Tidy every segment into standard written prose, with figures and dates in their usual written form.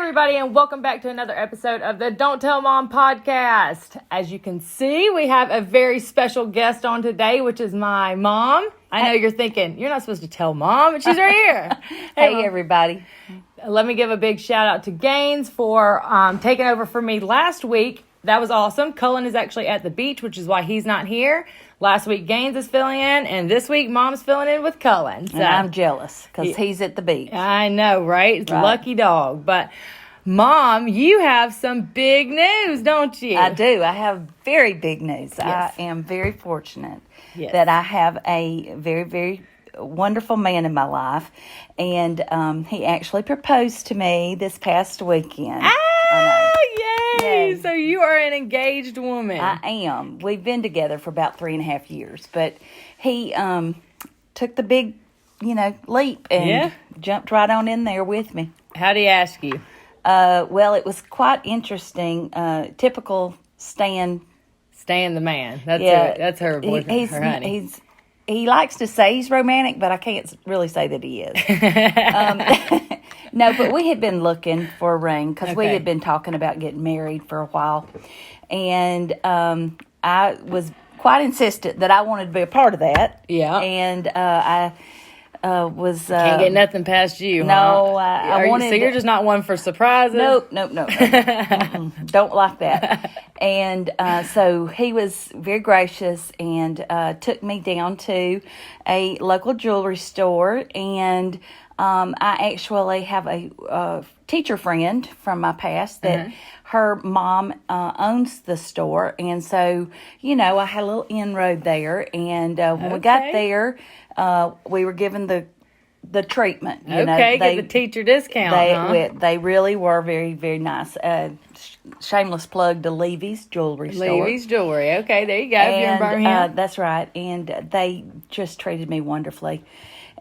everybody, and welcome back to another episode of the Don't Tell Mom podcast. As you can see, we have a very special guest on today, which is my mom. I know you're thinking, you're not supposed to tell Mom, but she's right here. Hey, everybody. Let me give a big shout out to Gaines for taking over for me last week. That was awesome. Cullen is actually at the beach, which is why he's not here. Last week, Gaines is filling in, and this week, Mom's filling in with Cullen. So, and I'm jealous because he's at the beach. I know, right? It's lucky dog. But, Mom, you have some big news, don't you? I do. I have very big news. Yes. I am very fortunate that I have a very, very wonderful man in my life. And he actually proposed to me this past weekend. Yay! So you are an engaged woman. I am. We've been together for about 3.5 years. But he took the big, leap and jumped right on in there with me. How'd he ask you? Well, it was quite interesting. Typical Stan the man. That's her boyfriend, her honey. He likes to say he's romantic, but I can't really say that he is. No, but we had been looking for a ring because we had been talking about getting married for a while. And I was quite insistent that I wanted to be a part of that. Yeah. And I was... Can't get nothing past you, No, huh? I wanted... So you're just not one for surprises? Nope. Don't like that. And so he was very gracious and took me down to a local jewelry store. And I actually have a teacher friend from my past that her mom owns the store. And so, I had a little inroad there. And when we got there, we were given the treatment. Get the teacher discount. They really were very, very nice. Shameless plug to Levy's Jewelry Store. Levy's Jewelry. Okay, there you go. And, you're in Birmingham. that's right. And they just treated me wonderfully.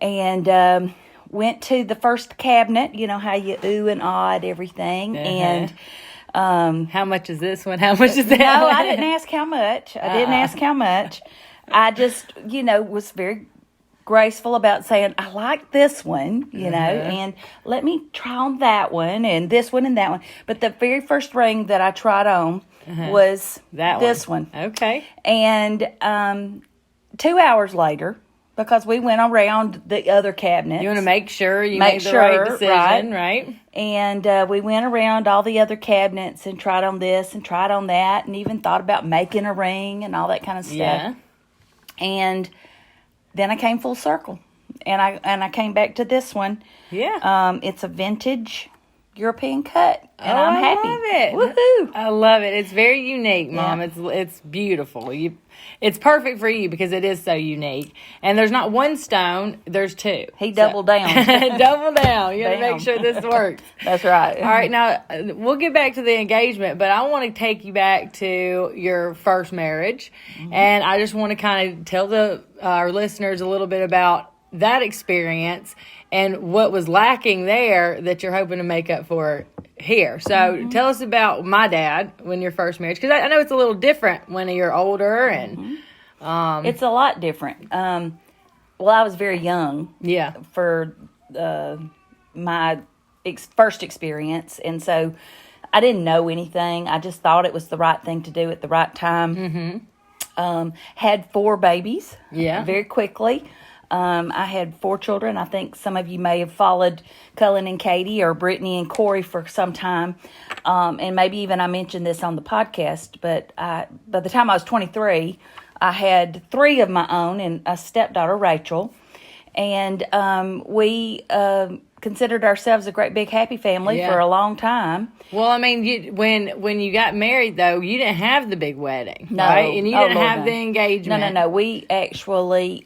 And went to the first cabinet. You know how you ooh and ah at everything. And how much is this one? How much is that? No, I didn't ask how much. I just, was very graceful about saying, I like this one, and let me try on that one and this one and that one. But the very first ring that I tried on was this one. Okay. And 2 hours later, because we went around the other cabinets. You want to make sure you made the right decision, right? And we went around all the other cabinets and tried on this and tried on that and even thought about making a ring and all that kind of stuff. Yeah. And then I came full circle. And I came back to this one. Yeah. It's a vintage European cut. And I'm happy. I love it. Woohoo! I love it. It's very unique, Mom. Yeah. It's beautiful. It's perfect for you because it is so unique. And there's not one stone, there's two. He doubled down. Double down. You got to make sure this works. That's right. All right, now we'll get back to the engagement, but I want to take you back to your first marriage. And I just want to kind of tell our listeners a little bit about that experience and what was lacking there that you're hoping to make up for here. So tell us about my dad when your first marriage, because I know it's a little different when you're older and it's a lot different. Well, I was very young for my first experience, and so I didn't know anything. I just thought it was the right thing to do at the right time. Had 4 babies very quickly. I had 4 children. I think some of you may have followed Cullen and Katie or Britany and Corey for some time. And maybe even I mentioned this on the podcast, but by the time I was 23, I had 3 of my own and a stepdaughter, Rachel. And we considered ourselves a great big happy family for a long time. Well, I mean, when you got married, though, you didn't have the big wedding, right? And you didn't have the engagement. No. We actually...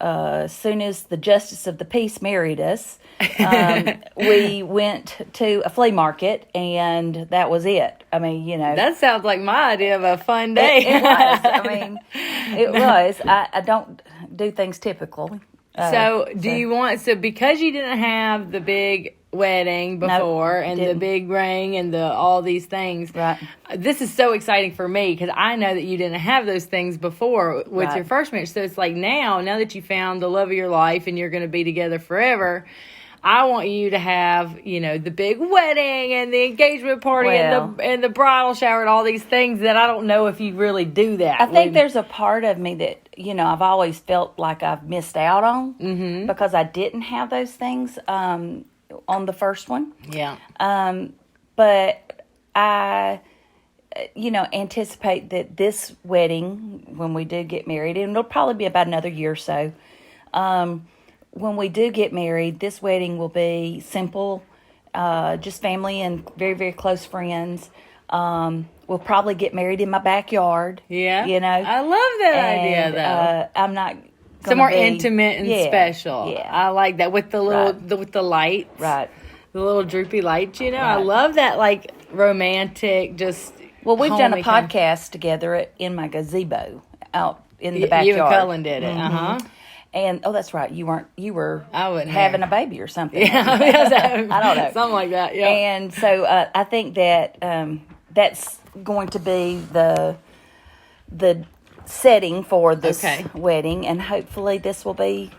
as soon as the Justice of the Peace married us, we went to a flea market, and that was it. I mean, That sounds like my idea of a fun day. It was. I mean, it was. I don't do things typically. Because you didn't have the big wedding before and the big ring and all these things. Right. This is so exciting for me because I know that you didn't have those things before with your first marriage. So it's like now that you found the love of your life and you're going to be together forever, I want you to have, the big wedding and the engagement party and the bridal shower and all these things that I don't know if you really do that. I think there's a part of me that, I've always felt like I've missed out on because I didn't have those things on the first one. Yeah. But I, anticipate that this wedding, when we do get married, and it'll probably be about another year or so, when we do get married, this wedding will be simple, just family and very, very close friends. We'll probably get married in my backyard. Yeah. I love that idea, though. I'm not some more intimate and special. Yeah. I like that with the little with the lights. Right. The little droopy lights, I love that, like, romantic, just well, we've done a podcast together in my gazebo out in the backyard. You and Cullen did it. Uh-huh. And that's right. You were having a baby or something. Yeah, I don't know. Something like that. Yeah. And so I think that that's going to be the setting for this wedding, and hopefully this will be,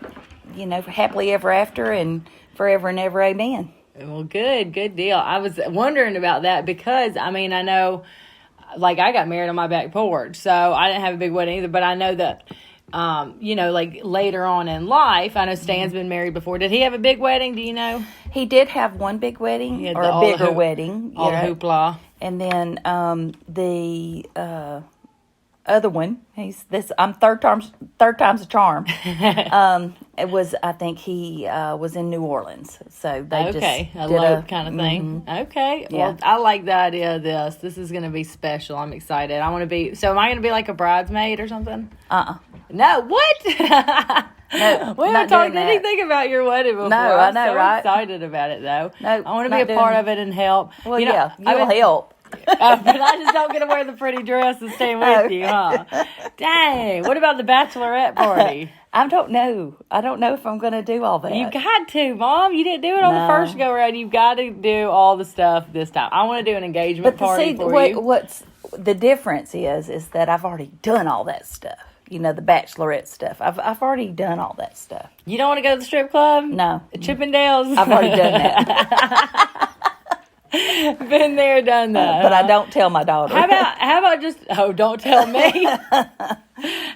happily ever after and forever and ever. Amen. Well, good deal. I was wondering about that because I know, like, I got married on my back porch, so I didn't have a big wedding either. But I know that. Like later on in life, I know Stan's been married before. Did he have a big wedding? Do you know? He did have one big wedding, or a bigger wedding. All the hoopla. And then the other one, I'm third time's a charm. It was, I think he was in New Orleans, so they just a love kind of thing. Mm-hmm. Okay, well, I like the idea of this. This is going to be special. I'm excited. I want to be. So, am I going to be like a bridesmaid or something? No, what? No, we haven't talked anything about your wedding before. No, I know, I'm so right? excited about it, though. No, I want to be a part of it and help. Well, you will help. But I just don't get to wear the pretty dress and stay with you, huh? Dang. What about the Bachelorette party? I don't know. I don't know if I'm going to do all that. You got to, Mom. You didn't do it on the first go around. You've got to do all the stuff this time. I want to do an engagement party for you. What's the difference is that I've already done all that stuff. The Bachelorette stuff. I've already done all that stuff. You don't want to go to the strip club? No. Chippendales? I've already done that. Been there, done that. But I don't tell my daughter. How about just, don't tell me. How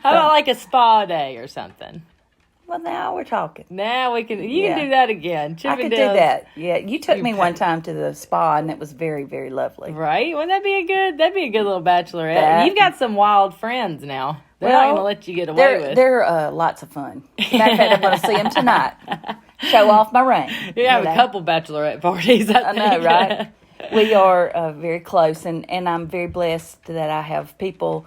about like a spa day or something? Well, now we're talking. Now you can do that again. I could do that. Yeah, you took me one time to the spa, and it was very, very lovely. Right? Wouldn't that be a good little Bachelorette? You've got some wild friends now. They're not going to let you get away with. They're lots of fun. Matter of fact, I'm going to see them tonight. Show off my ring. You have a couple Bachelorette parties, I think. I know, right? We are very close, and I'm very blessed that I have people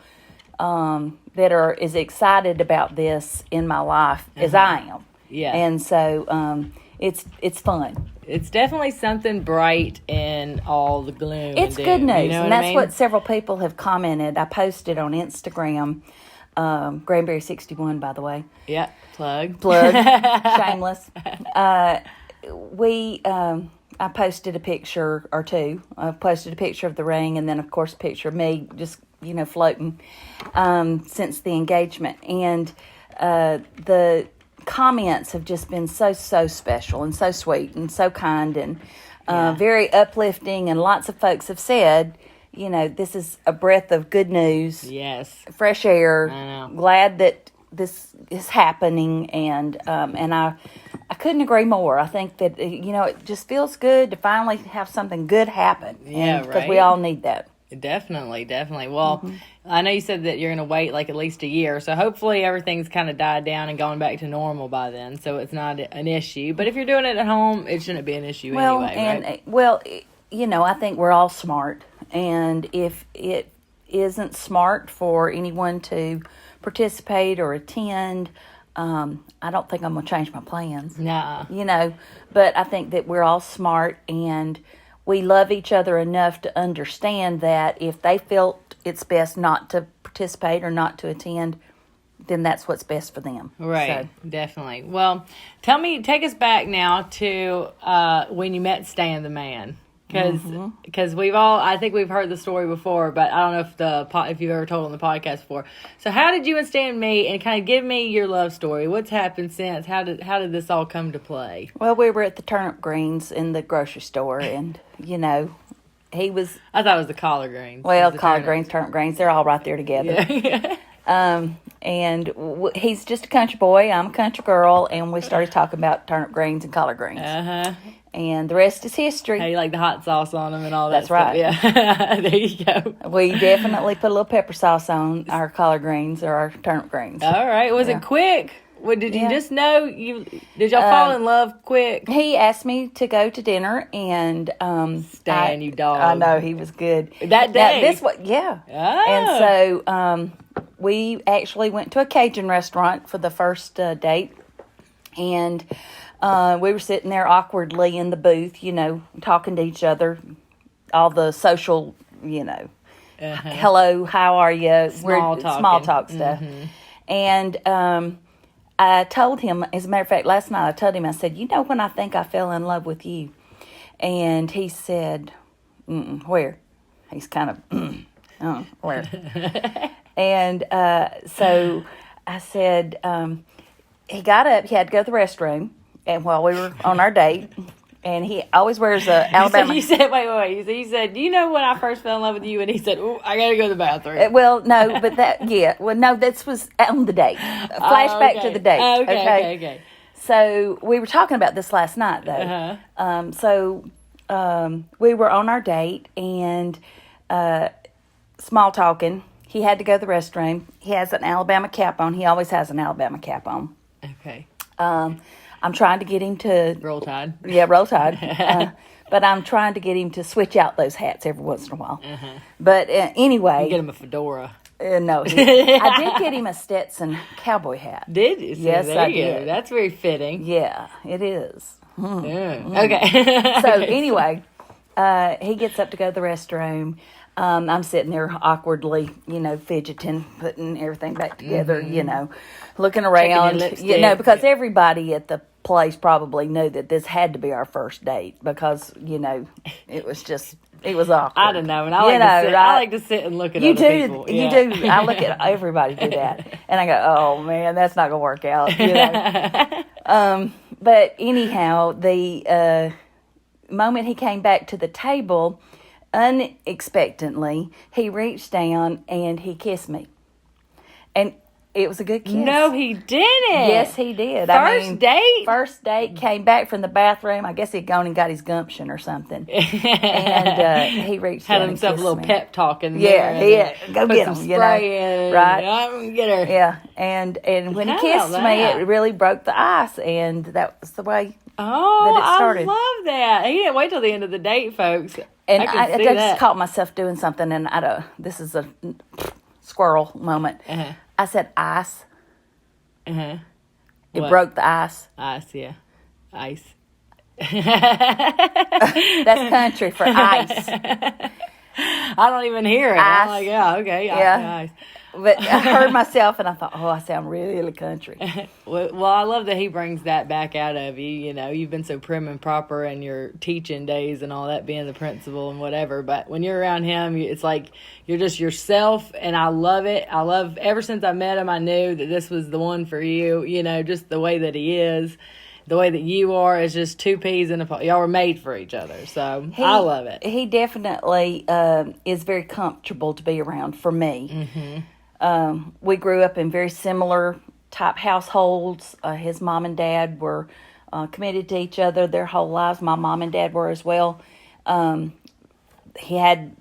that are as excited about this in my life as I am. Yeah. And so it's fun. It's definitely something bright in all the gloom. It's good news, and that's I mean? what several people have commented. I posted on Instagram, GRANDBERRY 61, by the way. Yeah, plug, shameless. I posted a picture or two. I posted a picture of the ring, and then of course a picture of me just floating since the engagement, and the comments have just been so special and so sweet and so kind and very uplifting, and lots of folks have said, this is a breath of good news. Yes. Fresh air. I know. Glad that this is happening, and I couldn't agree more. I think that, it just feels good to finally have something good happen. Yeah, right. Because we all need that. Definitely. Well, I know you said that you're going to wait like at least a year, so hopefully everything's kind of died down and gone back to normal by then, so it's not an issue. But if you're doing it at home, it shouldn't be an issue anyway, right? Well, I think we're all smart, and if it isn't smart for anyone to participate or attend, I don't think I'm going to change my plans. Nah. But I think that we're all smart, and we love each other enough to understand that if they felt it's best not to participate or not to attend, then that's what's best for them. Right, so. Definitely. Well, take us back now to when you met Stan the man. Because I think we've heard the story before, but I don't know if you've ever told on the podcast before. So how did you and Stan meet, and kind of give me your love story? What's happened since? How did this all come to play? Well, we were at the turnip greens in the grocery store, and he was. I thought it was the collard greens. Well, collard greens, turnip greens, they're all right there together. Yeah. And he's just a country boy. I'm a country girl, and we started talking about turnip greens and collard greens. And the rest is history. How you like the hot sauce on them and all that. That's right. Yeah, there you go. We definitely put a little pepper sauce on our collard greens or our turnip greens. All right. Was it quick? Did you just know did y'all fall in love quick? He asked me to go to dinner, and Stan, you dog. I know, he was good that day. And so we actually went to a Cajun restaurant for the first date, and we were sitting there awkwardly in the booth, talking to each other, all the social, hello, how are you, small talk stuff, and I told him, as a matter of fact, last night I told him, I said, when I think I fell in love with you? And he said, where? He's kind of, where? And so I said, he got up, he had to go to the restroom, and while we were on our date, and he always wears a Alabama. You said, wait. He said, do you know when I first fell in love with you? And he said, oh, I got to go to the bathroom. Well, no, but this was on the date. Flashback to the date. Okay. So we were talking about this last night, though. So we were on our date, and small talking. He had to go to the restroom. He has an Alabama cap on. He always has an Alabama cap on. Okay. I'm trying to get him to... Roll Tide. Yeah, Roll Tide. But I'm trying to get him to switch out those hats every once in a while. But anyway... You get him a fedora. No. I did get him a Stetson cowboy hat. Did you? Yes, I did. That's very fitting. Yeah, it is. Okay. So anyway, he gets up to go to the restroom. I'm sitting there awkwardly, fidgeting, putting everything back together, looking around, because everybody at the place probably knew that this had to be our first date because, it was awkward. I don't know. And I like to sit and look at other people. You do. I look at everybody do that. And I go, oh, man, that's not going to work out, But anyhow, the moment he came back to the table, unexpectedly, he reached down and he kissed me. And it was a good kiss. No, he didn't. Yes, he did. First date, came back from the bathroom. I guess he'd gone and got his gumption or something. And he reached down had himself a little pep talk in there. Yeah, go get him. In, right? I'm gonna get her. Yeah, and when he kissed me, it really broke the ice, and that was the way that it started. I love that. He didn't wait till the end of the date, folks. And I just caught myself doing something, and this is a squirrel moment. I said ice. It broke the ice. Ice, yeah. Ice. That's country for ice. I don't even hear it. Ice. I'm like, yeah, okay. Yeah. Ice. But I heard myself and I thought, I sound really country. Well, I love that he brings that back out of you. You've been so prim and proper in your teaching days and all that, being the principal and whatever. But when you're around him, it's like you're just yourself, and I love it. Ever since I met him, I knew that this was the one for you. Just the way that he is. The way that you are is just two peas in a pod. Y'all were made for each other, so I love it. He definitely is very comfortable to be around for me. We grew up in very similar type households. His mom and dad were committed to each other their whole lives. My mom and dad were as well. He had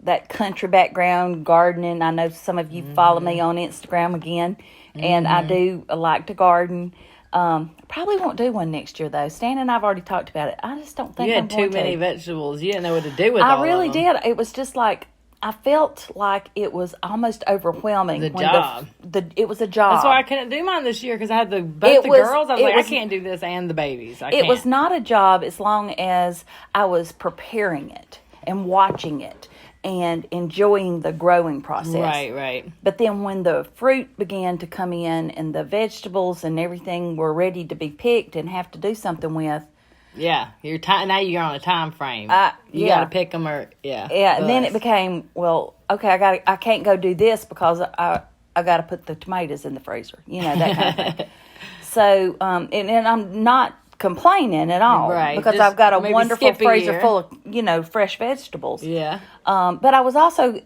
that country background, gardening. I know some of you follow me on Instagram again, and I do like to garden. Probably won't do one next year though. Stan and I've already talked about it. I just don't think you had too many vegetables. You didn't know what to do with. I really did. It was just like I felt like it was almost overwhelming. The job. It was a job. That's why I couldn't do mine this year because I had both the girls. I was like, I can't do this and the babies. It was not a job as long as I was preparing it and watching it and enjoying the growing process. Right. But then when the fruit began to come in and the vegetables and everything were ready to be picked and have to do something with, Yeah, now you're on a time frame. You got to pick them Yeah, and then it became, well, okay, I can't go do this because I got to put the tomatoes in the freezer. That kind of thing. So, and I'm not complaining at all, right? Because I've got a wonderful freezer full of fresh vegetables. Yeah. But I was also,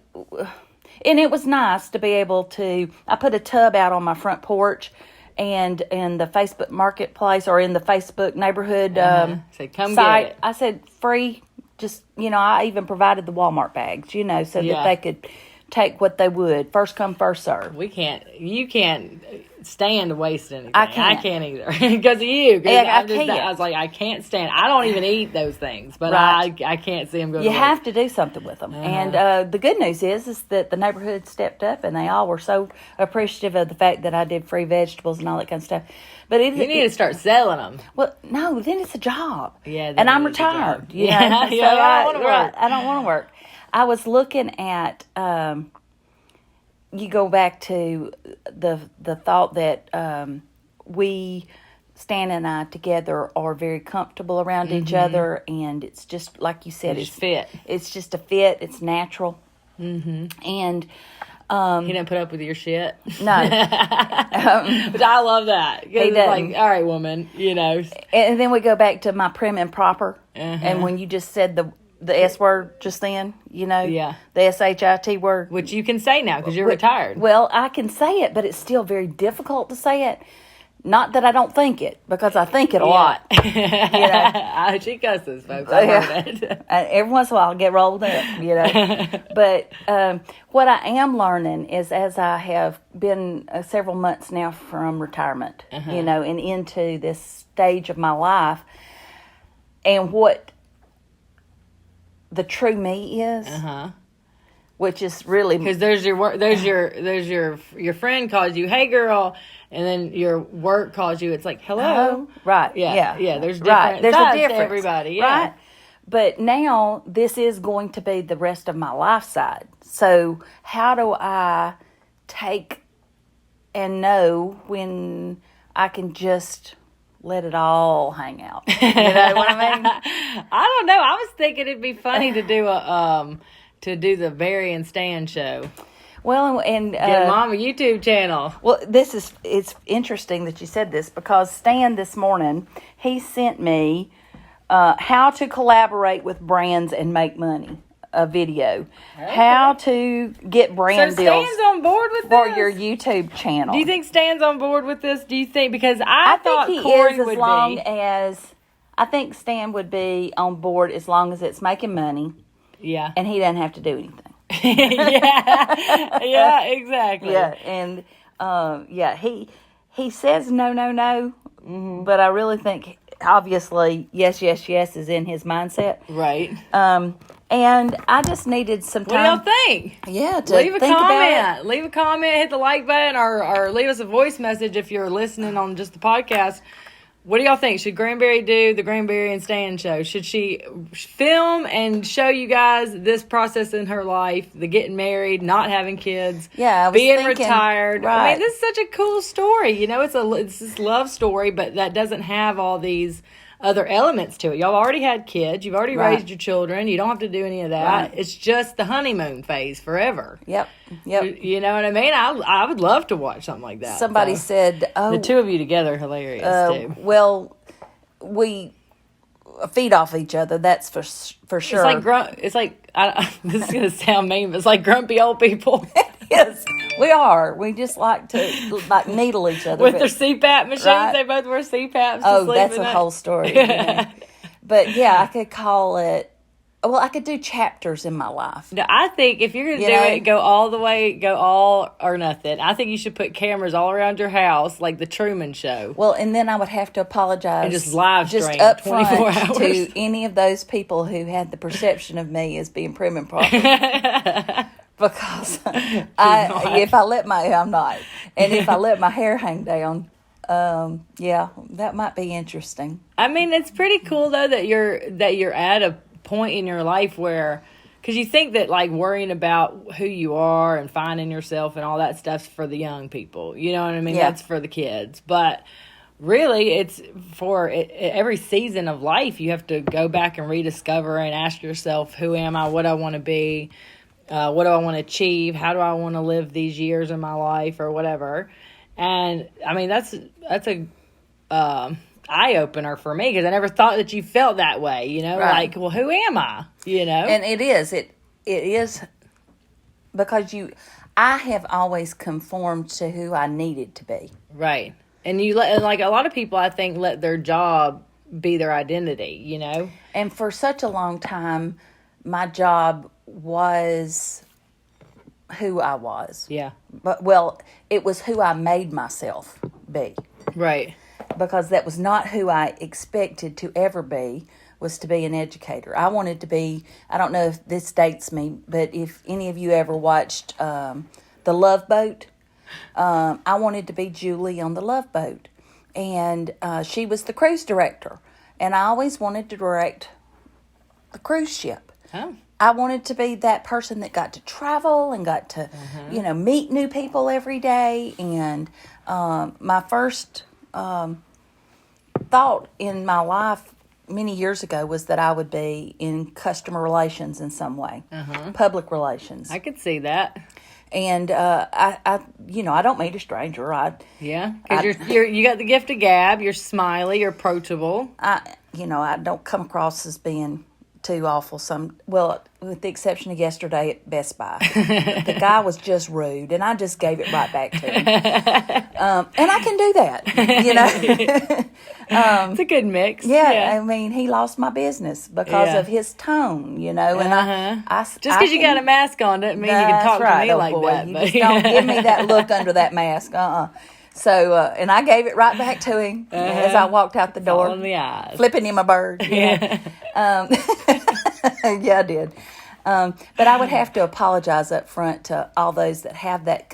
and it was nice to be able to. I put a tub out on my front porch, and in the Facebook Marketplace or in the Facebook neighborhood come site, get it. I said free. Just I even provided the Walmart bags, so that they could take what they would. First come, first serve. You can't stand to waste anything. I can't either because of you. I was like, I can't stand. I don't even eat those things, but right. I can't see them go. You have to do something with them. And the good news is that the neighborhood stepped up, and they all were so appreciative of the fact that I did free vegetables and all that kind of stuff. But you need to start selling them. Well, no, then it's a job. Yeah, and I'm retired. So I don't want to work. I don't want to work. I was looking at. You go back to the thought that we, Stan and I together, are very comfortable around each other, and it's just like you said, it's fit. It's just a fit. It's natural, and he didn't put up with your shit. No, but I love that. He doesn't. Like, all right, woman, And then we go back to my prim and proper, and when you just said the S word just then, the SHIT word. Which you can say now because you're retired. Well, I can say it, but it's still very difficult to say it. Not that I don't think it, because I think it a lot. She cusses, folks. I heard it. Every once in a while I'll get rolled up, But what I am learning is as I have been several months now from retirement, and into this stage of my life, and what the true me is, which is really because there's your friend calls you hey girl, and then your work calls you it's like hello. Right. Yeah. There's different there's sides a difference to everybody, right. But now this is going to be the rest of my life side. So how do I take and know when I can just let it all hang out? You know what I mean? I don't know. I was thinking it'd be funny to do the Barry and Stan show. Well, and get Momma YouTube channel. Well, it's interesting that you said this because Stan this morning he sent me how to collaborate with brands and make money. A video, how to get brand deals. Stan's on board with for this? Your YouTube channel. Do you think Stan's on board with this? Do you think because I thought think he Corey is as would long be. as I think Stan would be on board as long as it's making money. Yeah, and he doesn't have to do anything. yeah, exactly. Yeah, and he says no, but I really think obviously yes is in his mindset, right? And I just needed some time. What do y'all think? Yeah, leave a comment. Leave a comment, hit the like button, or leave us a voice message if you're listening on just the podcast. What do y'all think? Should Granberry do the Granberry and Stan show? Should she film and show you guys this process in her life, the getting married, not having kids, being retired? Right. I mean, this is such a cool story. It's this love story, but that doesn't have all these other elements to it. Y'all already had kids. You've already raised your children. You don't have to do any of that. Right. It's just the honeymoon phase forever. Yep. You know what I mean? I would love to watch something like that. Somebody said, the two of you together are hilarious, too. Well, we feed off each other. That's for sure. It's like this is going to sound mean, but it's like grumpy old people. Yes, we are. We just like to needle each other with their CPAP machines. Right? They both wear CPAPs. Oh, that's a whole story. But yeah, I could call it. Well, I could do chapters in my life. No, I think if you're going to do it, go all or nothing. I think you should put cameras all around your house, like the Truman Show. Well, and then I would have to apologize and just live stream up 24 hours to any of those people who had the perception of me as being prim and proper. Because if I let my hair hang down, that might be interesting. I mean, it's pretty cool though that you're at a point in your life where, because you think that like worrying about who you are and finding yourself and all that stuff's for the young people. You know what I mean? Yeah. That's for the kids. But really, it's for every season of life, you have to go back and rediscover and ask yourself, who am I, what I want to be, what do I want to achieve, how do I want to live these years in my life or whatever. And I mean, that's a eye opener for me, because I never thought that you felt that way, you know, right. like, well, who am I, you know? And it is because I have always conformed to who I needed to be. Right. And like a lot of people, I think, let their job be their identity, you know? And for such a long time, my job was who I was. Yeah. But, well, it was who I made myself be. Right. Because that was not who I expected to ever be, was to be an educator. I wanted to be, I don't know if this dates me, but if any of you ever watched The Love Boat, I wanted to be Julie on The Love Boat. And she was the cruise director. And I always wanted to direct the cruise ship. Oh. I wanted to be that person that got to travel and got to, meet new people every day. And my first thought in my life many years ago was that I would be in customer relations in some way, public relations. I could see that. And I don't meet a stranger. Because you got the gift of gab. You're smiley. You're approachable. I don't come across as being too awful. With the exception of yesterday at Best Buy, the guy was just rude, and I just gave it right back to him. And I can do that, it's a good mix. Yeah, I mean, he lost my business because of his tone, and just because you got a mask on doesn't mean you can talk to me like that. You just don't give me that look under that mask. So, and I gave it right back to him as I walked out the door, in the eyes, flipping him a bird. Yeah, I did. But I would have to apologize up front to all those that have that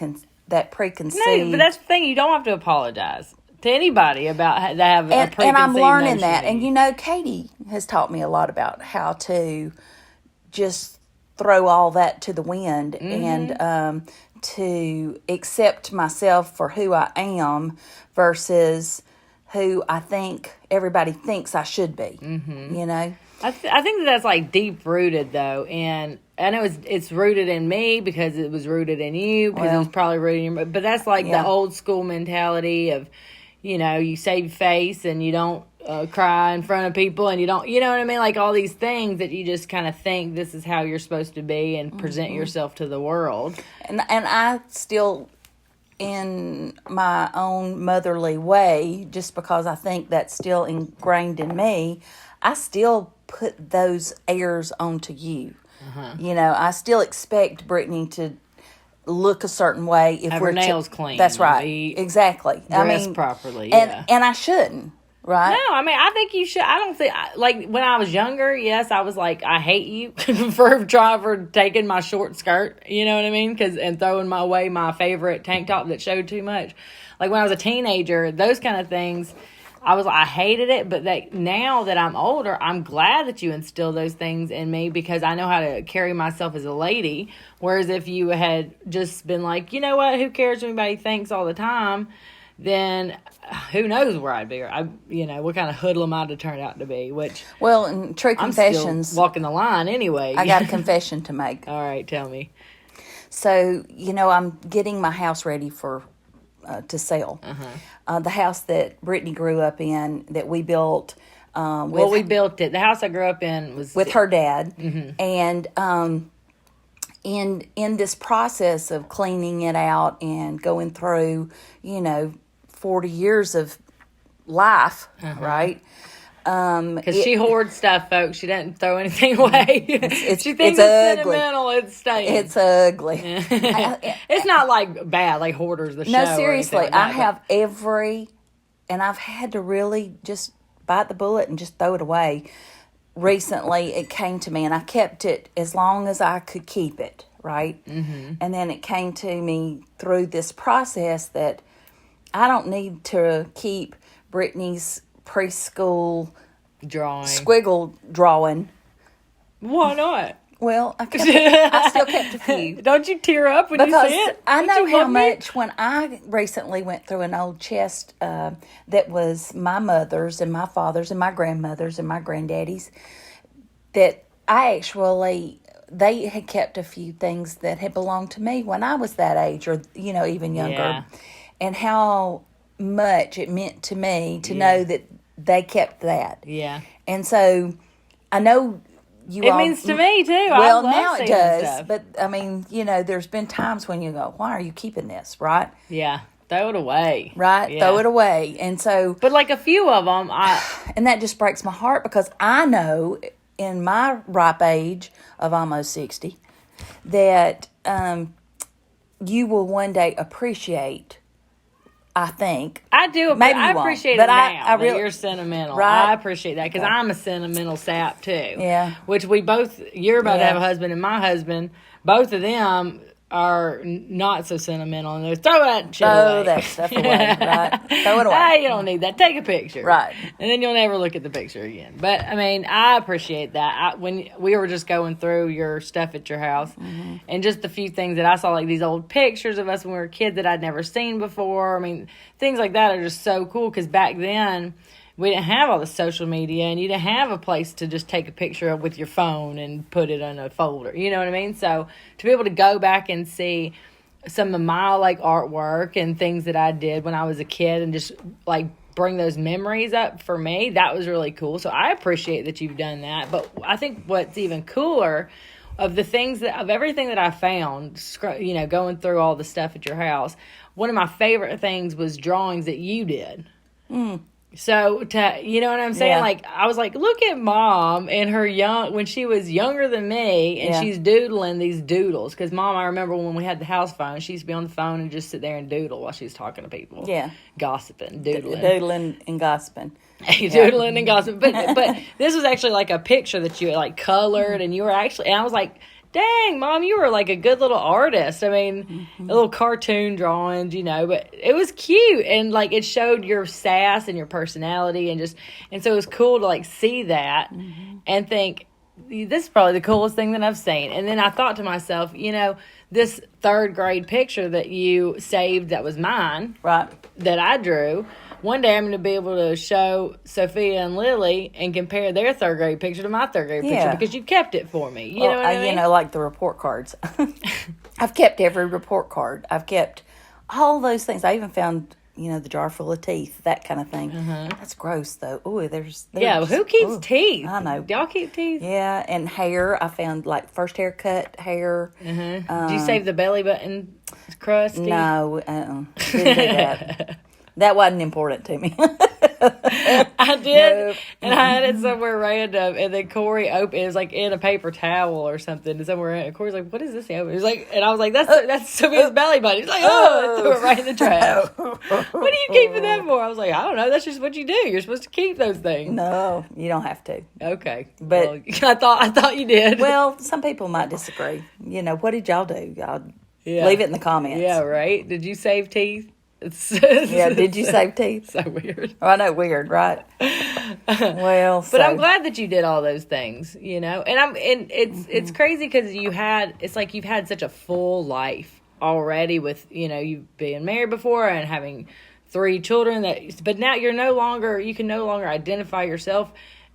preconceived. No, but that's the thing. You don't have to apologize to anybody about that have a preconceived and I'm learning notion. that. And Katie has taught me a lot about how to just throw all that to the wind and to accept myself for who I am versus who I think everybody thinks I should be. I think that's like deep rooted though, and I know it's rooted in me because it was rooted in you because it was probably rooted in you. But that's like the old school mentality of, you save face and you don't cry in front of people and you don't, you know what I mean? Like all these things that you just kind of think this is how you're supposed to be and present yourself to the world. And I still, in my own motherly way, just because I think that's still ingrained in me, I still put those airs onto you. I still expect Britany to look a certain way if have we're her nails clean. That's right. Exactly. Dress properly. And I shouldn't. Right? No, I mean, I think you should. I don't think, like, when I was younger, yes, I was like, I hate you for taking my short skirt, you know what I mean? And throwing away my favorite tank top that showed too much. Like, when I was a teenager, those kind of things, I hated it. But now that I'm older, I'm glad that you instilled those things in me because I know how to carry myself as a lady. Whereas if you had just been like, you know what, who cares what anybody thinks all the time, then who knows where I'd be. What kind of hoodlum I'd have turned out to be, in true confessions, I'm still walking the line anyway. I got a confession to make. All right, tell me. So, I'm getting my house ready for to sell. The house that Britany grew up in, that we built. We built it. The house I grew up in was with her dad, and in this process of cleaning it out and going through, 40 years of life, right? Because she hoards stuff, folks. She doesn't throw anything away. She thinks it's ugly. Sentimental. It's staying. It's ugly. It's not like bad, like Hoarders the show. No, seriously. Like that, I have and I've had to really just bite the bullet and just throw it away. Recently, it came to me, and I kept it as long as I could keep it, right? And then it came to me through this process that I don't need to keep Britany's preschool drawing squiggle drawing. Why not? Well, I still kept a few. Don't you tear up when you see it? I know how much when I recently went through an old chest that was my mother's and my father's and my grandmother's and my granddaddy's, that they had kept a few things that had belonged to me when I was that age or, even younger. Yeah. And how much it meant to me to know that they kept that. Yeah. And so I know it means to me too. Well, now it does. Stuff. But I mean, there's been times when you go, why are you keeping this? Right? Yeah. Throw it away. Right? Yeah. Throw it away. And so. But like a few of them, and that just breaks my heart because I know in my ripe age of almost 60 that you will one day appreciate. I think I do. Maybe I appreciate it now. I really, you're sentimental. Right? I appreciate that because I'm a sentimental sap too. Yeah. Which we both. You're about to have a husband, and my husband. Both of them are not so sentimental, and they throw that shit away. That stuff away. Right? Throw it away. Hey, you don't need that. Take a picture. Right. And then you'll never look at the picture again. But I mean, I appreciate that. When we were just going through your stuff at your house, and just a few things that I saw, like these old pictures of us when we were kids that I'd never seen before. I mean, things like that are just so cool because back then we didn't have all the social media, and you didn't have a place to just take a picture of with your phone and put it in a folder. You know what I mean? So to be able to go back and see some of my artwork and things that I did when I was a kid and just bring those memories up for me, that was really cool. So I appreciate that you've done that. But I think what's even cooler of everything that I found, going through all the stuff at your house, one of my favorite things was drawings that you did. So, you know what I'm saying? Yeah. I was like, look at Mom and when she was younger than me, and she's doodling these doodles. Because Mom, I remember when we had the house phone, she used to be on the phone and just sit there and doodle while she was talking to people. Yeah. Gossiping, doodling. Doodling and gossiping. Doodling and gossiping. But this was actually a picture that you had colored, and you were actually, and I was like, dang, Mom, you were a good little artist. I mean, a little cartoon drawings, but it was cute. And it showed your sass and your personality and so it was cool to see that and think, this is probably the coolest thing that I've seen. And then I thought to myself, this 3rd grade picture that you saved that was mine, right, that I drew, one day I'm going to be able to show Sophia and Lily and compare their 3rd grade picture to my 3rd grade picture because you kept it for me. You know what I mean? Like the report cards. I've kept every report card. I've kept all those things. I even found, the jar full of teeth, that kind of thing. That's gross, though. Oh, there's well, who keeps teeth? I know. Do y'all keep teeth? Yeah, and hair. I found first haircut hair. Did you save the belly button crust? No, didn't do that. That wasn't important to me. I did, nope. And I had it somewhere random, and then Corey opened it. It was in a paper towel or something, and somewhere. And Corey's like, "What is this?" He was and I was like, "That's Sophia's belly button." He's like, "Oh!" I threw it right in the trash. What are you keeping that for? I was like, "I don't know. That's just what you do. You're supposed to keep those things." No, you don't have to. Okay, but I thought you did. Well, some people might disagree. What did y'all do? Y'all leave it in the comments. Yeah, right. Did you save teeth? Did you save teeth? So weird. Oh, I know, weird, right? Well, but I'm glad that you did all those things, and it's crazy because you've had such a full life already with you being married before and having 3 children but now you can no longer identify yourself.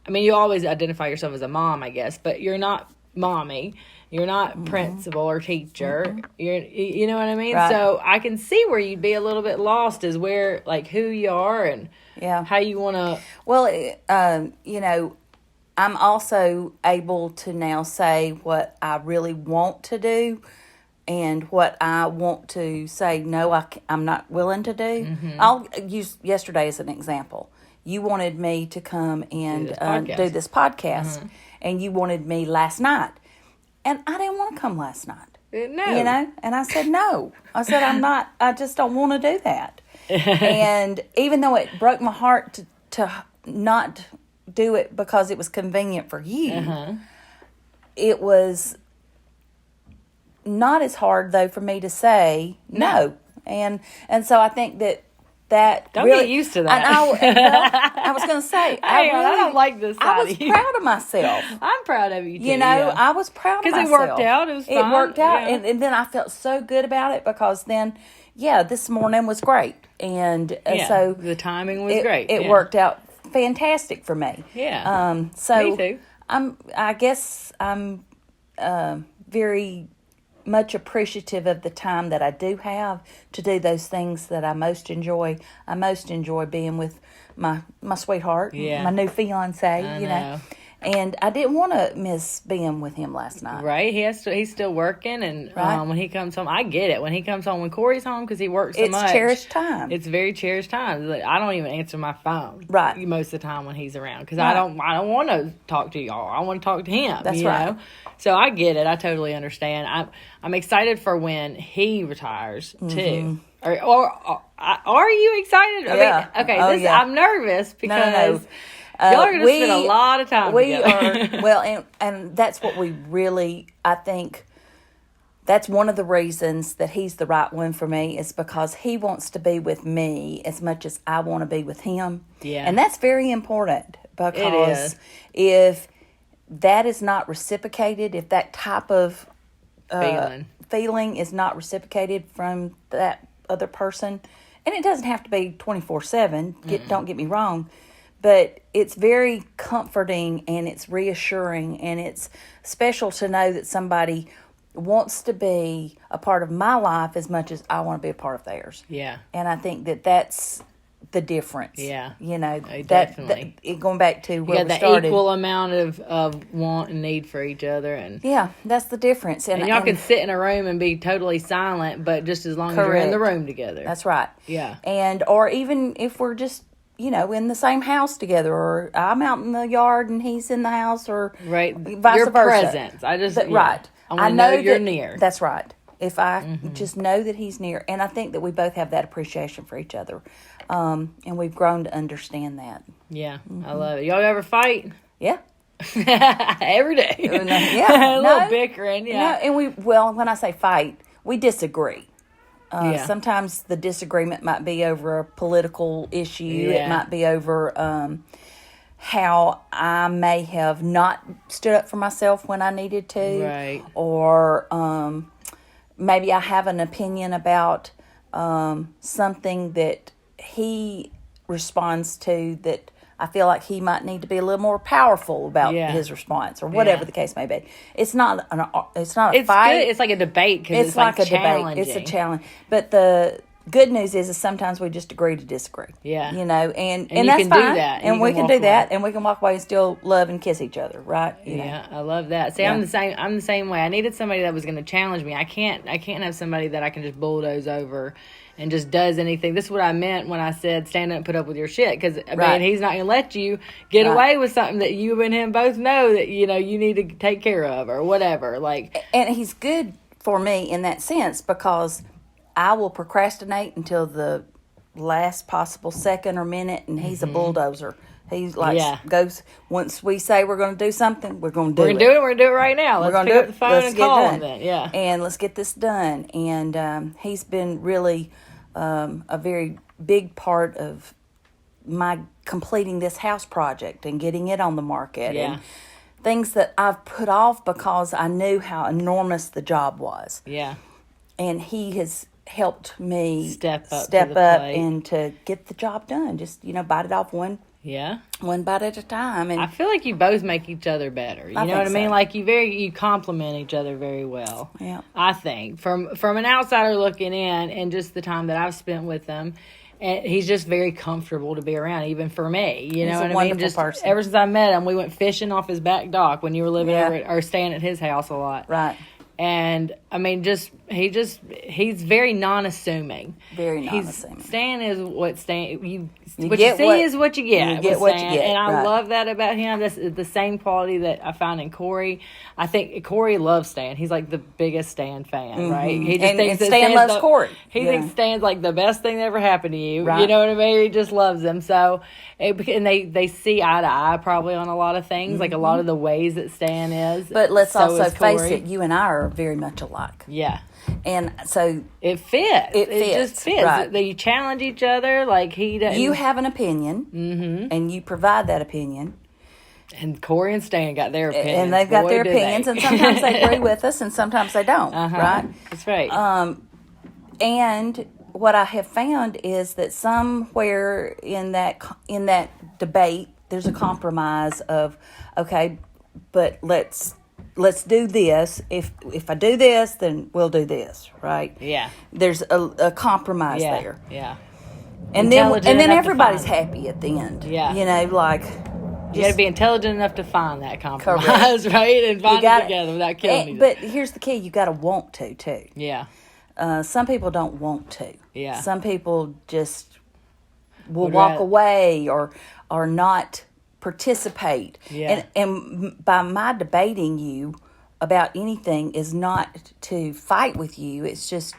I mean, you always identify yourself as a mom, I guess, but you're not mommy. You're not principal or teacher. You know what I mean? Right. So I can see where you'd be a little bit lost as where, who you are and how you want to. Well, I'm also able to now say what I really want to do and what I want to say, no, I'm not willing to do. I'll use yesterday as an example. You wanted me to come and do this podcast, and you wanted me last night. And I didn't want to come last night. No. And I said, no. I said, I just don't want to do that. And even though it broke my heart to not do it because it was convenient for you, it was not as hard, though, for me to say no. And so I think that that don't really, get used to that. I was going to say, I don't like this. I was proud of myself. I'm proud of you too. You know, I was proud of myself. Because it worked out. It was fine. It worked out, yeah. and then I felt so good about it because then, this morning was great, and so the timing was great. It worked out fantastic for me. Yeah. So me too. I guess I'm very much appreciative of the time that I do have to do those things that I most enjoy. I most enjoy being with my sweetheart, my new fiance, you know. And I didn't want to miss being with him last night. Right. He's still working, and when he comes home, I get it. When he comes home, when Corey's home, because he works so much. It's cherished time. It's very cherished time. Like, I don't even answer my phone. Right. Most of the time when he's around, because I don't want to talk to y'all. I want to talk to him. That's you right. know? So I get it. I totally understand. I'm excited for when he retires too. Or are you excited? Yeah. I mean, okay. I'm nervous because. No. Y'all are going to spend a lot of time together. Well, and that's what we really, I think, that's one of the reasons that he's the right one for me is because he wants to be with me as much as I want to be with him. Yeah. And that's very important because if that is not reciprocated, if that type of feeling is not reciprocated from that other person, and it doesn't have to be 24/7, don't get me wrong, but it's very comforting and it's reassuring and it's special to know that somebody wants to be a part of my life as much as I want to be a part of theirs. Yeah. And I think that that's the difference. Yeah. You know, definitely. Going back to where we the started. Equal amount of want and need for each other. And that's the difference. And y'all can sit in a room and be totally silent, but just as long as you're in the room together. That's right. Yeah. And, or even if we're just, in the same house together, or I'm out in the yard and he's in the house, or vice versa. Presence. I just right. I know you're near. That's right. If I just know that he's near, and I think that we both have that appreciation for each other, and we've grown to understand that. Yeah, I love it. Y'all ever fight? Yeah. Every day. Yeah. A little bickering. Yeah. No, and when I say fight, we disagree. Sometimes the disagreement might be over a political issue. Yeah. It might be over how I may have not stood up for myself when I needed to. Right. Or maybe I have an opinion about something that he responds to that I feel like he might need to be a little more powerful about his response, or whatever the case may be. It's not a fight. Good. It's like a debate because it's like a debate. It's a challenge. But the good news is sometimes we just agree to disagree. Yeah. And you that's can fine. do that. And we can do that, and we can walk away and still love and kiss each other, right? I love that. See, I'm the same way. I needed somebody that was going to challenge me. I can't have somebody that I can just bulldoze over and just does anything. This is what I meant when I said stand up and put up with your shit. Because, man, he's not going to let you get away with something that you and him both know that, you need to take care of or whatever. And he's good for me in that sense because I will procrastinate until the last possible second or minute, and he's a bulldozer. He's goes, once we say we're going to do something, we're going to do it. We're going to do it right now. Let's pick up the phone and call him then. Yeah. And let's get this done. And he's been really a very big part of my completing this house project and getting it on the market. Yeah. And things that I've put off because I knew how enormous the job was. Yeah. And he has helped me step up and to get the job done. Just, bite it off one bite at a time. And I feel like you both make each other better. You know what I mean? Like you complement each other very well. Yeah. I think from an outsider looking in, and just the time that I've spent with him, and he's just very comfortable to be around, even for me. You know what I mean? Just person. Ever since I met him, we went fishing off his back dock when you were living over or staying at his house a lot. Right. And I mean, he's very non-assuming. Very non-assuming. Stan is what Stan what you see is what you get. You get what you get, and I love that about him. That's the same quality that I found in Corey. I think Corey loves Stan. He's like the biggest Stan fan, right? He just thinks that Stan loves Corey. He thinks Stan's like the best thing that ever happened to you. Right. You know what I mean? He just loves him. So, and they see eye to eye probably on a lot of things, like a lot of the ways that Stan is. But let's also face Corey. it, you and I are are very much alike. Yeah. And so it fits. It just fits. Right. You challenge each other. Like he doesn't. You have an opinion, and you provide that opinion. And Corey and Stan got their opinions. And they've got their opinions, and sometimes they agree with us, and sometimes they don't, right? That's right. And what I have found is that somewhere in that debate, there's a compromise of, okay, but let's do this. If I do this, then we'll do this, right? Yeah. There's a compromise there. Yeah. And then everybody's happy at the end. Yeah. You know, like. You got to be intelligent enough to find that compromise, right? And find it together without killing each other. But here's the key. You got to want to, too. Yeah. Some people don't want to. Yeah. Some people just will walk away or not participate. Yeah. And by my debating you about anything is not to fight with you. It's just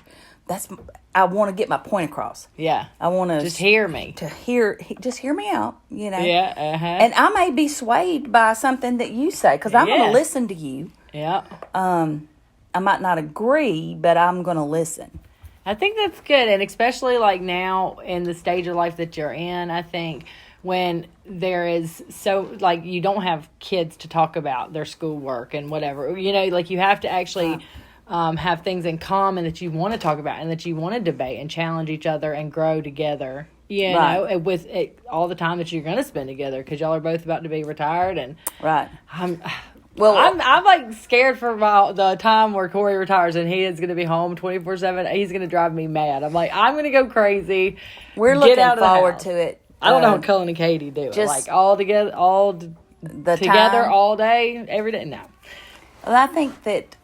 I want to get my point across. Yeah. I want to just hear me. Just hear me out, you know. Yeah. And I may be swayed by something that you say because I'm going to listen to you. Yeah. I might not agree, but I'm going to listen. I think that's good, and especially like now in the stage of life that you're in, I think when there is like you don't have kids to talk about their schoolwork and whatever, you know, like you have to actually have things in common that you want to talk about and that you want to debate and challenge each other and grow together. You know, with all the time that you're going to spend together because y'all are both about to be retired and I'm like scared for the time where Corey retires and he is going to be home 24/7. He's going to drive me mad. I'm like, I'm going to go crazy. We're looking forward to it. I don't know what Cullen and Katie do. Like all together, all day, every day. No. Well, I think that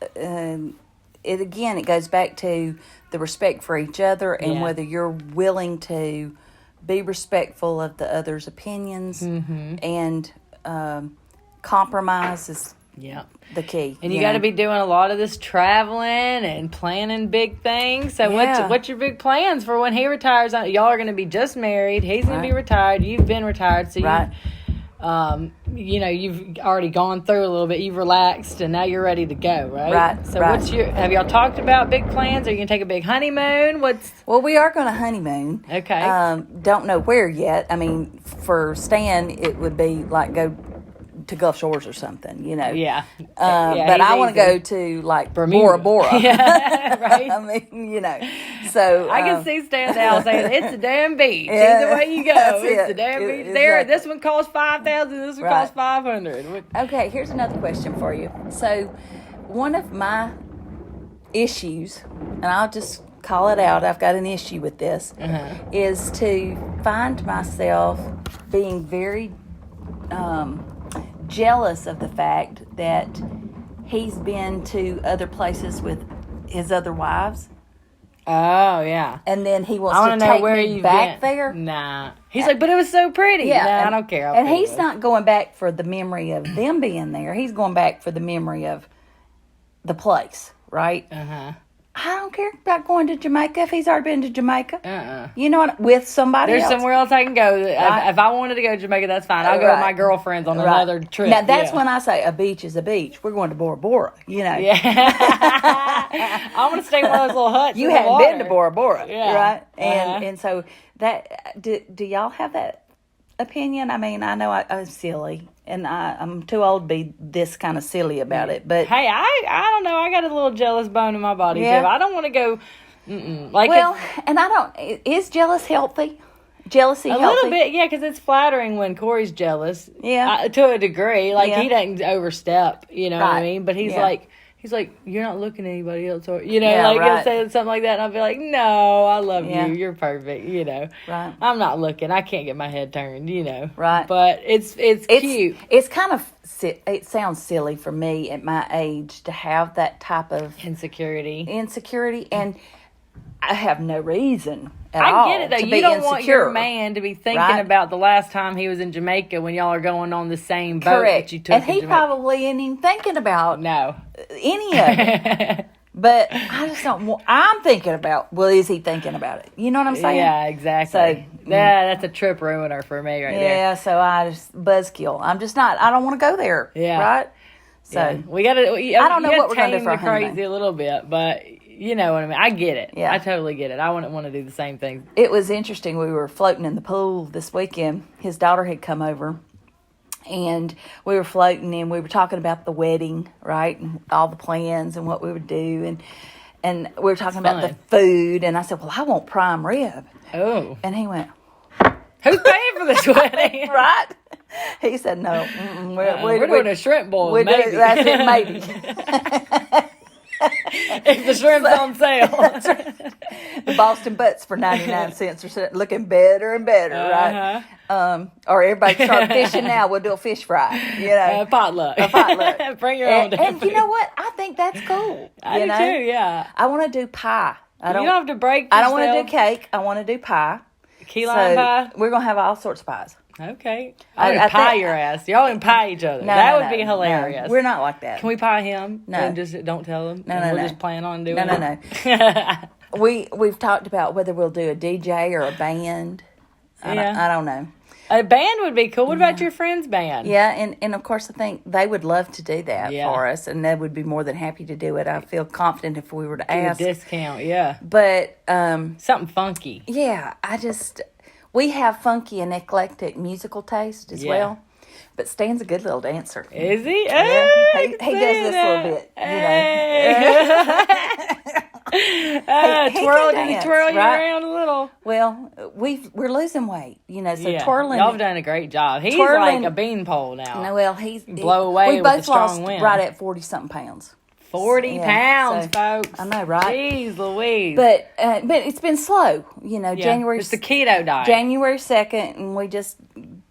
it goes back to the respect for each other and whether you're willing to be respectful of the other's opinions and compromise is the key. And you got to be doing a lot of this traveling and planning big things. So what's your big plans for when he retires? Y'all are going to be just married. He's going to be retired. You've been retired. So you've already gone through a little bit. You've relaxed and now you're ready to go, right? Right. So have y'all talked about big plans? Are you going to take a big honeymoon? Well, we are going to honeymoon. Okay. Don't know where yet. I mean, for Stan, it would be like go to Gulf Shores or something, you know. Yeah. But I want to go to like Bora Bora. Yeah, right. I mean, you know. So I can see Stan now saying it's a damn beach. Either way you go, it's a damn beach. There, this one costs $5,000. This one costs $500. Okay, here's another question for you. So, one of my issues, and I'll just call it out. I've got an issue with this. Is to find myself being very jealous of the fact that he's been to other places with his other wives. Oh, yeah. And then he wants to take me back there. Nah. He's like, but it was so pretty. Yeah. Nah, I don't care. And he's not going back for the memory of them being there. He's going back for the memory of the place, right? I don't care about going to Jamaica if he's already been to Jamaica. You know what? With somebody else. There's somewhere else I can go. Right. If I wanted to go to Jamaica, that's fine. I'll go with my girlfriends on another trip. Now, that's when I say a beach is a beach. We're going to Bora Bora, you know. Yeah. I want to stay in one of those little huts. You hadn't been to Bora Bora, right? And so, do y'all have that opinion? I mean, I know I'm silly. And I'm too old to be this kind of silly about it, but hey, I don't know. I got a little jealous bone in my body too. I don't want to go. And I don't. Is jealousy healthy? A little bit, yeah, because it's flattering when Corey's jealous. Yeah, to a degree. Like he doesn't overstep. You know what I mean? But he's like. He's like, you're not looking at anybody else, or he'll say something like that, and I'll be like, no, I love you, you're perfect, you know. Right. I'm not looking. I can't get my head turned, you know. Right. But it's cute. It's kind of it sounds silly for me at my age to have that type of insecurity, and I have no reason at all. I get it though. You don't want your man to be thinking about the last time he was in Jamaica when y'all are going on the same boat that you took. And he probably ain't even thinking about any of it. But I just don't want. I'm thinking about. Well, is he thinking about it? You know what I'm saying? Yeah, exactly. So that's a trip ruiner for me right there. Yeah. So I just buzzkill. I'm just not. I don't want to go there. Yeah. Right. So we got to. I don't know what we're going to do for our crazy honeymoon. a little bit, but you know what I mean. I get it. Yeah. I totally get it. I wouldn't want to do the same thing. It was interesting. We were floating in the pool this weekend. His daughter had come over, and we were floating, and we were talking about the wedding, right, and all the plans and what we would do, and we were talking about the food, and I said, well, I want prime rib. Oh. And he went, who's paying for this wedding? right? He said, no. We're doing a shrimp boil, maybe. That's it, maybe. If the shrimp's on sale. That's right. The Boston butts for 99 cents are looking better and better, right? Or everybody start fishing now. We'll do a fish fry, you know. Potluck. A potluck. Bring your own damn And food. you know what? I think that's cool. I do too, yeah. I want to do pie. You don't have to break I yourself. don't want to do cake. I want to do pie. Key lime pie? We're going to have all sorts of pies. Okay. I pie your ass. Y'all can pie each other. That would be hilarious. No, we're not like that. Can we pie him? No. And just don't tell him? No, We'll just plan on doing No. We've talked about whether we'll do a DJ or a band. I don't know. A band would be cool. What about your friend's band? Yeah, and of course I think they would love to do that for us, and they would be more than happy to do it. I feel confident if we were to ask. A discount, yeah. But something funky. Yeah, we have funky and eclectic musical taste as well. But Stan's a good little dancer. Is he? Yeah. He does this a little bit, Twirl, did he twirl you around a little? Well, we're losing weight, so twirling. Y'all have done a great job. He's like a beanpole now. No, well, he's blow away with the strong wind. Right at 40-something pounds. 40 pounds, folks. I know, right? Jeez Louise. But it's been slow, January. It's the keto diet. January 2nd, and we just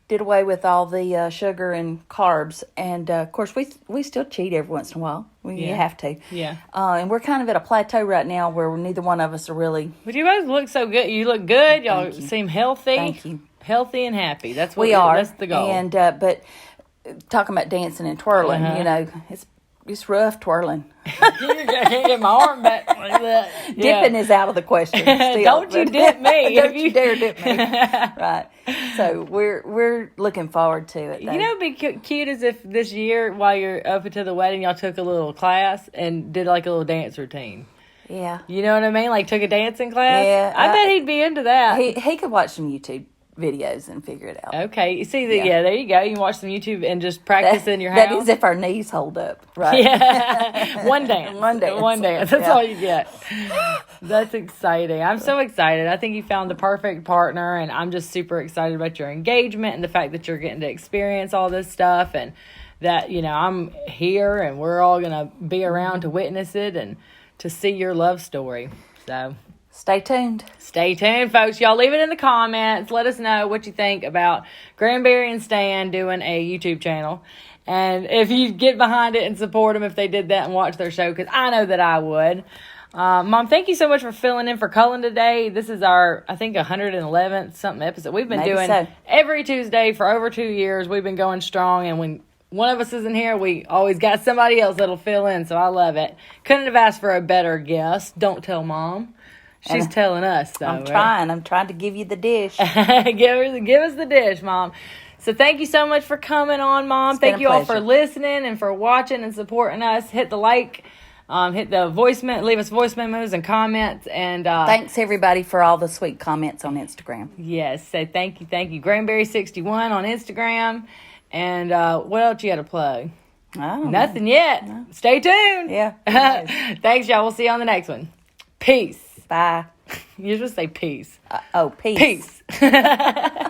did away with all the sugar and carbs. And, of course, we still cheat every once in a while. You have to. Yeah. And we're kind of at a plateau right now where neither one of us are really. But you both look so good. You look good. Y'all seem healthy. Thank you. Healthy and happy. That's what we are. That's the goal. And but talking about dancing and twirling, it's rough twirling. I can't get my arm back like that. Dipping is out of the question. Still, Don't you dip me. Don't you dare dip me. Right. So we're looking forward to it. Though. You know, it'd be cute as if this year, while you're up until the wedding, y'all took a little class and did like a little dance routine. Yeah. You know what I mean? Like took a dancing class. Yeah. I bet he'd be into that. He could watch some YouTube videos and figure it out. Okay. You see, there you go. You can watch some YouTube and just practice in your house. That is if our knees hold up. Right. Yeah. One dance. One dance. That's all you get. That's exciting. I'm so excited. I think you found the perfect partner, and I'm just super excited about your engagement and the fact that you're getting to experience all this stuff, and that, I'm here and we're all going to be around to witness it and to see your love story. So stay tuned. Stay tuned, folks. Y'all leave it in the comments. Let us know what you think about Granberry and Stan doing a YouTube channel. And if you get behind it and support them if they did that and watch their show, because I know that I would. Mom, thank you so much for filling in for Cullen today. This is our, I think, 111th something episode. We've been doing every Tuesday for over 2 years. We've been going strong, and when one of us isn't here, we always got somebody else that'll fill in, so I love it. Couldn't have asked for a better guest. Don't tell Mom. She's telling us, though. I'm trying. I'm trying to give you the dish. Give us the dish, Mom. So thank you so much for coming on, Mom. Thank you all for listening and for watching and supporting us. Hit the like, hit the leave us voice memos and comments. And thanks, everybody, for all the sweet comments on Instagram. Yes, say thank you. Granberry61 on Instagram. And what else you got to plug? Nothing yet. No. Stay tuned. Yeah. Thanks, y'all. We'll see you on the next one. Peace. Bye. You just say peace. Peace. Peace.